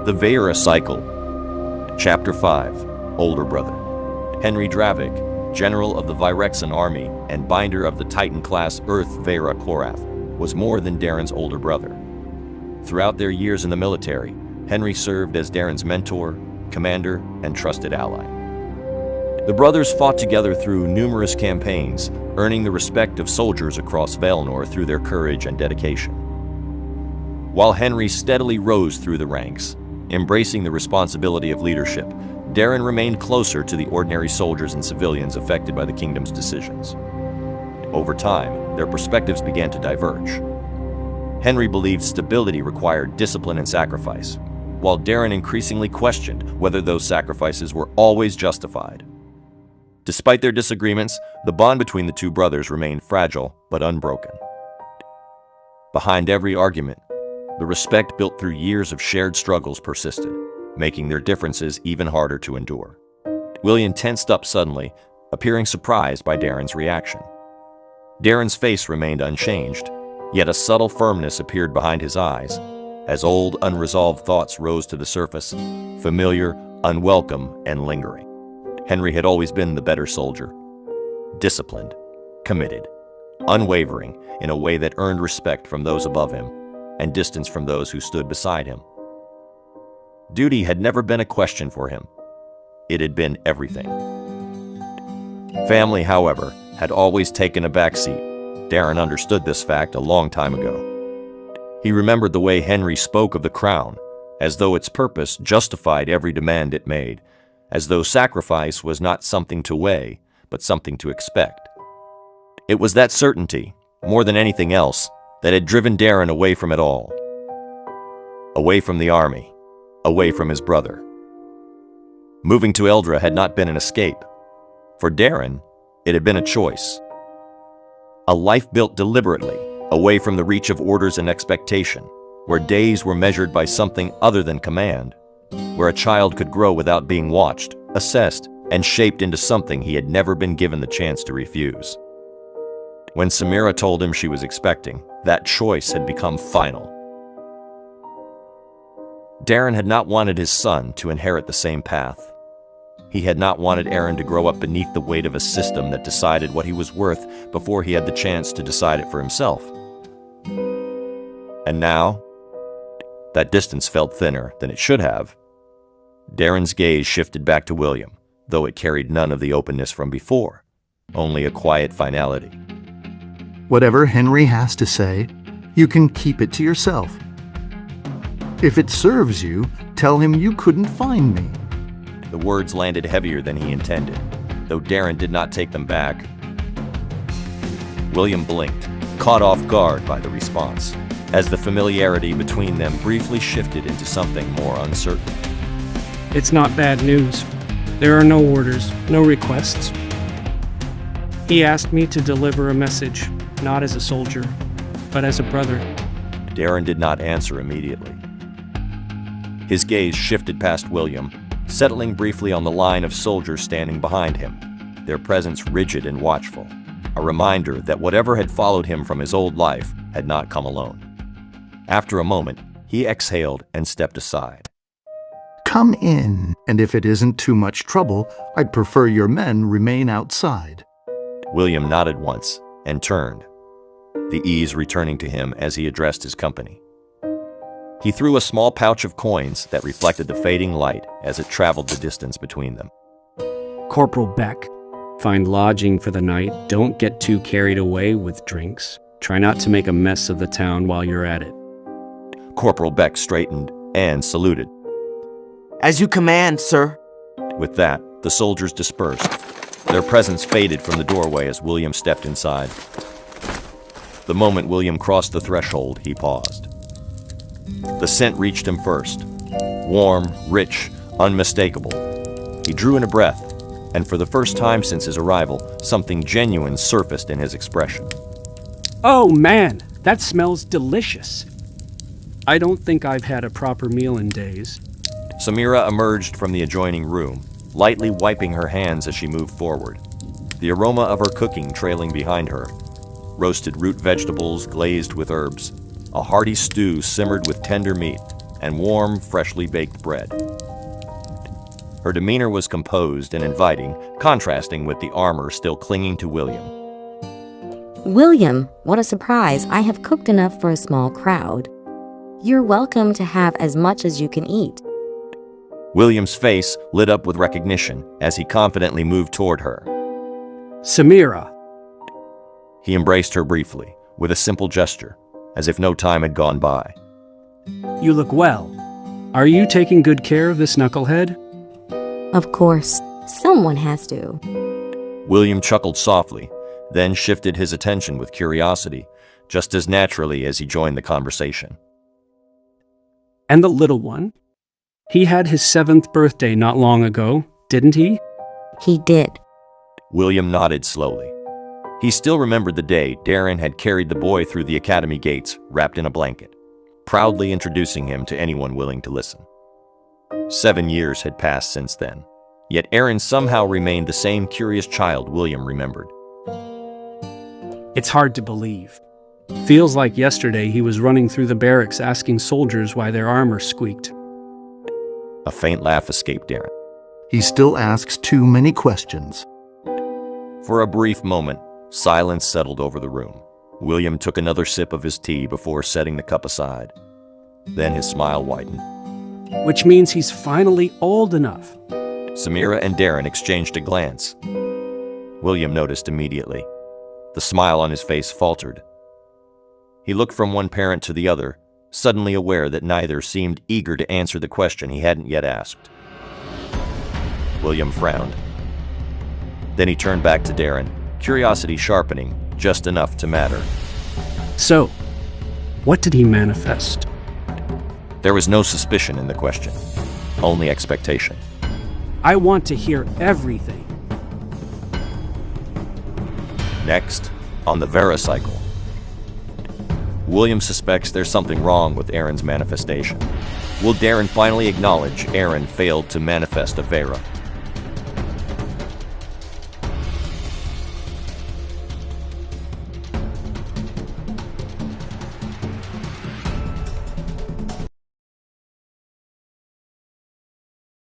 The Veyra Cycle. Chapter 5. Older Brother. Henry Dravik, general of the Vyrexan army and binder of the Titan-class Earth Veyra Korath, was more than Daren's older brother. Throughout their years in the military, Henry served as Daren's mentor, commander, and trusted ally. The brothers fought together through numerous campaigns, earning the respect of soldiers across Valinor through their courage and dedication. While Henry steadily rose through the ranks, embracing the responsibility of leadership, Daren remained closer to the ordinary soldiers and civilians affected by the kingdom's decisions. Over time, their perspectives began to diverge. Henry believed stability required discipline and sacrifice, while Daren increasingly questioned whether those sacrifices were always justified. Despite their disagreements, the bond between the two brothers remained fragile but unbroken. Behind every argument, the respect built through years of shared struggles persisted, making their differences even harder to endure. William tensed up suddenly, appearing surprised by Daren's reaction. Daren's face remained unchanged, yet a subtle firmness appeared behind his eyes, as old, unresolved thoughts rose to the surface, familiar, unwelcome, and lingering. Henry had always been the better soldier, disciplined, committed, unwavering in a way that earned respect from those above him and distance from those who stood beside him. Duty had never been a question for him. It had been everything. Family, however, had always taken a backseat. Daren understood this fact a long time ago. He remembered the way Henry spoke of the crown, as though its purpose justified every demand it made, as though sacrifice was not something to weigh, but something to expect. It was that certainty, more than anything else, that had driven Daren away from it all. Away from the army, away from his brother. Moving to Eldra had not been an escape. For Daren, it had been a choice. A life built deliberately, away from the reach of orders and expectation, where days were measured by something other than command, where a child could grow without being watched, assessed, and shaped into something he had never been given the chance to refuse. When Samyra told him she was expecting, that choice had become final. Daren had not wanted his son to inherit the same path. He had not wanted Aeron to grow up beneath the weight of a system that decided what he was worth before he had the chance to decide it for himself. And now, that distance felt thinner than it should have. Daren's gaze shifted back to William, though it carried none of the openness from before, only a quiet finality. Whatever Henry has to say, you can keep it to yourself. If it serves you, tell him you couldn't find me. The words landed heavier than he intended, though Daren did not take them back. William blinked, caught off guard by the response, as the familiarity between them briefly shifted into something more uncertain. It's not bad news. There are no orders, no requests. He asked me to deliver a message, not as a soldier, but as a brother. Daren did not answer immediately. His gaze shifted past William, settling briefly on the line of soldiers standing behind him, their presence rigid and watchful, a reminder that whatever had followed him from his old life had not come alone. After a moment, he exhaled and stepped aside. Come in, and if it isn't too much trouble, I'd prefer your men remain outside. William nodded once and turned, the ease returning to him as he addressed his company. He threw a small pouch of coins that reflected the fading light as it traveled the distance between them. Corporal Beck, find lodging for the night. Don't get too carried away with drinks. Try not to make a mess of the town while you're at it. Corporal Beck straightened and saluted. As you command, sir. With that, the soldiers dispersed. Their presence faded from the doorway as William stepped inside. The moment William crossed the threshold, he paused. The scent reached him first. Warm, rich, unmistakable. He drew in a breath, and for the first time since his arrival, something genuine surfaced in his expression. Oh man, that smells delicious. I don't think I've had a proper meal in days. Samyra emerged from the adjoining room, lightly wiping her hands as she moved forward, the aroma of her cooking trailing behind her. Roasted root vegetables glazed with herbs, a hearty stew simmered with tender meat, and warm, freshly baked bread. Her demeanor was composed and inviting, contrasting with the armor still clinging to William. William, what a surprise. I have cooked enough for a small crowd. You're welcome to have as much as you can eat. William's face lit up with recognition as he confidently moved toward her. Samyra. He embraced her briefly, with a simple gesture, as if no time had gone by. You look well. Are you taking good care of this knucklehead? Of course, someone has to. William chuckled softly, then shifted his attention with curiosity, just as naturally as he joined the conversation. And the little one? He had his 7th birthday not long ago, didn't he? He did. William nodded slowly. He still remembered the day Daren had carried the boy through the academy gates, wrapped in a blanket, proudly introducing him to anyone willing to listen. 7 years had passed since then, yet Aeron somehow remained the same curious child William remembered. It's hard to believe. Feels like yesterday he was running through the barracks asking soldiers why their armor squeaked. A faint laugh escaped Daren. He still asks too many questions. For a brief moment, silence settled over the room. William took another sip of his tea before setting the cup aside. Then his smile widened. Which means he's finally old enough. Samyra and Daren exchanged a glance. William noticed immediately. The smile on his face faltered. He looked from one parent to the other, suddenly aware that neither seemed eager to answer the question he hadn't yet asked. William frowned. Then he turned back to Daren, curiosity sharpening just enough to matter. So, what did he manifest? There was no suspicion in the question, only expectation. I want to hear everything. Next, on the Veyra cycle. William suspects there's something wrong with Aeron's manifestation. Will Daren finally acknowledge Aeron failed to manifest a Veyra?